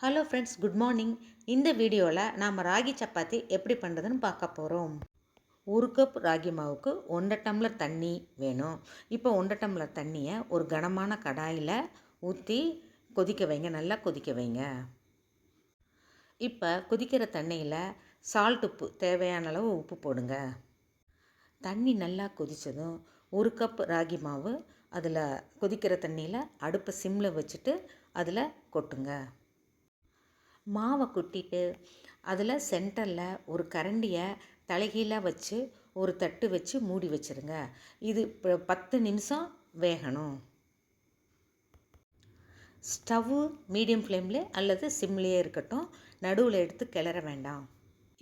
Hello friends, good morning. இந்த வீடியோவில் நாம் ராகி சப்பாத்தி எப்படி பண்ணுறதுன்னு பார்க்க போகிறோம். 1 கப் ராகி மாவுக்கு 1 டம்ளர் தண்ணி வேணும். இப்போ 1 டம்ளர் தண்ணியை ஒரு கனமான கடாயில் ஊற்றி கொதிக்க வைங்க, நல்லா கொதிக்க வைங்க. இப்போ கொதிக்கிற தண்ணியில் உப்பு தேவையான அளவு உப்பு போடுங்க. தண்ணி நல்லா கொதித்ததும் 1 கப் ராகி மாவு அதில் கொதிக்கிற தண்ணியில் அடுப்பை சிம்மில் வச்சுட்டு அதில் கொட்டுங்க. மாவை கொட்டிட்டு அதில் சென்டரில் ஒரு கரண்டியை தலைகீழாக வச்சு ஒரு தட்டு வச்சு மூடி வச்சுருங்க. இது 10 நிமிஷம் வேகணும். ஸ்டவ்வு மீடியம் ஃப்ளேம்லே அல்லது சிம்லேயே இருக்கட்டும், நடுவில் எடுத்து கிளற வேண்டாம்.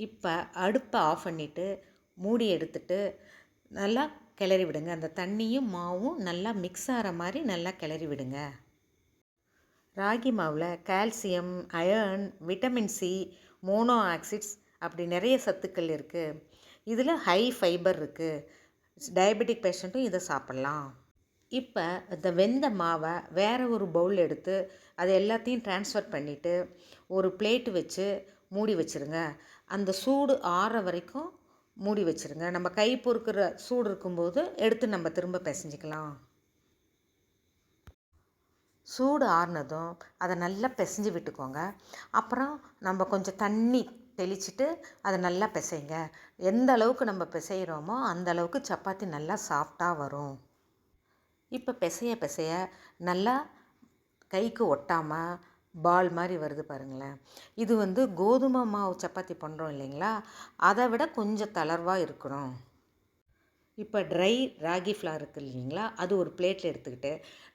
இப்போ அடுப்பை ஆஃப் பண்ணிவிட்டு மூடி எடுத்துட்டு நல்லா கிளறி விடுங்க. அந்த தண்ணியும் மாவும் நல்லா மிக்ஸ் ஆகிற மாதிரி நல்லா கிளறி விடுங்க. ராகி மாவில் calcium, iron, vitamin C, mono oxides அப்படி நிறைய சத்துக்கள் இருக்குது. இதில் ஹை ஃபைபர் இருக்குது. டயபெட்டிக் பேஷண்ட்டும் இதை சாப்பிட்லாம். இப்போ இந்த வெந்த மாவை வேறு ஒரு பவுல் எடுத்து அதை எல்லாத்தையும் ட்ரான்ஸ்ஃபர் பண்ணிவிட்டு ஒரு பிளேட்டு வச்சு மூடி வச்சுருங்க. அந்த சூடு ஆறுற வரைக்கும் மூடி வச்சுருங்க. நம்ம கை பொறுக்கிற சூடு இருக்கும்போது எடுத்து நம்ம திரும்ப பிசைஞ்சிக்கலாம். சூடு ஆறுனதும் அதை நல்லா பிசைஞ்சு விட்டுக்கோங்க. அப்புறம் நம்ம கொஞ்சம் தண்ணி தெளிச்சுட்டு அதை நல்லா பிசைங்க. எந்த அளவுக்கு நம்ம பிசைகிறோமோ அந்த அளவுக்கு சப்பாத்தி நல்லா சாஃப்டாக வரும். இப்போ பிசைய நல்லா கைக்கு ஒட்டாமல் பால் மாதிரி வருது பாருங்களேன். இது கோதுமை மாவு சப்பாத்தி பண்ணுறோம் இல்லைங்களா, அதை விட கொஞ்சம் தளர்வாக இருக்கணும். இப்போ ட்ரை ராகி ஃப்ளார் இருக்குது இல்லைங்களா, அது ஒரு பிளேட்டில் எடுத்துக்கிட்டு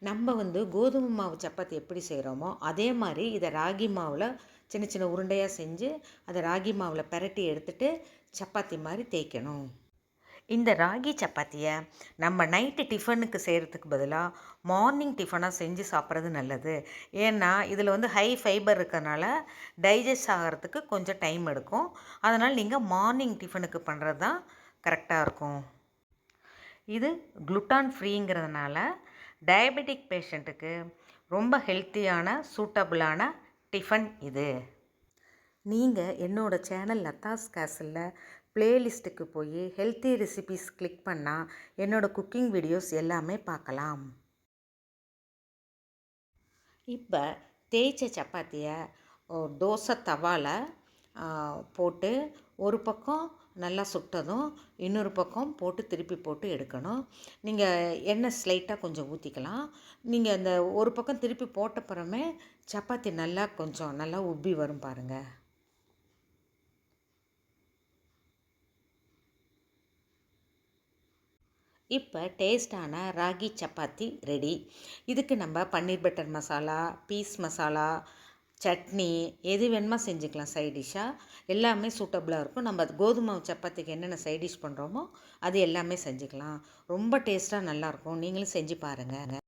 நம்ம கோதுமை மாவு சப்பாத்தி எப்படி செய்கிறோமோ அதே மாதிரி இதை ராகி மாவில் சின்ன சின்ன உருண்டையாக செஞ்சு அதை ராகி மாவில் பிரட்டி எடுத்துகிட்டு சப்பாத்தி மாதிரி தேய்க்கணும். இந்த ராகி சப்பாத்தியை நம்ம நைட்டு டிஃபனுக்கு செய்கிறதுக்கு பதிலாக மார்னிங் டிஃபனாக செஞ்சு சாப்பிட்றது நல்லது. ஏன்னா இதில் ஹை ஃபைபர் இருக்கிறதுனால டைஜஸ்ட் ஆகிறதுக்கு கொஞ்சம் டைம் எடுக்கும். அதனால் நீங்கள் மார்னிங் டிஃபனுக்கு பண்ணுறது தான் கரெக்டாக இருக்கும். இது குளுட்டான் ஃப்ரீங்கிறதுனால டயபெட்டிக் பேஷண்ட்டுக்கு ரொம்ப ஹெல்த்தியான சூட்டபுளான டிஃபன் இது. நீங்கள் என்னோடய சேனல் லதாஸ் கேசலில் ப்ளேலிஸ்ட்டுக்கு போய் ஹெல்த்தி ரெசிபீஸ் கிளிக் பண்ணால் என்னோடய குக்கிங் வீடியோஸ் எல்லாமே பார்க்கலாம். இப்போ தேய்ச்ச சப்பாத்தியை தோசை தவாவில் போட்டு ஒரு பக்கம் நல்லா சுட்டதும் இன்னொரு பக்கம் போட்டு திருப்பி போட்டு எடுக்கணும். நீங்கள் எண்ணெய் ஸ்லைட்டாக கொஞ்சம் ஊற்றிக்கலாம். நீங்கள் அந்த ஒரு பக்கம் திருப்பி போட்டப்புறமே சப்பாத்தி நல்லா உப்பி வரும் பாருங்கள். இப்போ டேஸ்டான ராகி சப்பாத்தி ரெடி. இதுக்கு நம்ம பன்னீர் பட்டர் மசாலா, பீஸ் மசாலா, சட்னி எது வேணுமா செஞ்சுக்கலாம். சைட் டிஷ்ஷாக எல்லாமே சூட்டபுளாக இருக்கும். நம்ம கோதுமை சப்பாத்திக்கு என்னென்ன சைட் டிஷ் பண்ணுறோமோ அது எல்லாமே செஞ்சுக்கலாம். ரொம்ப டேஸ்ட்டாக நல்லாயிருக்கும். நீங்களும் செஞ்சு பாருங்கள்.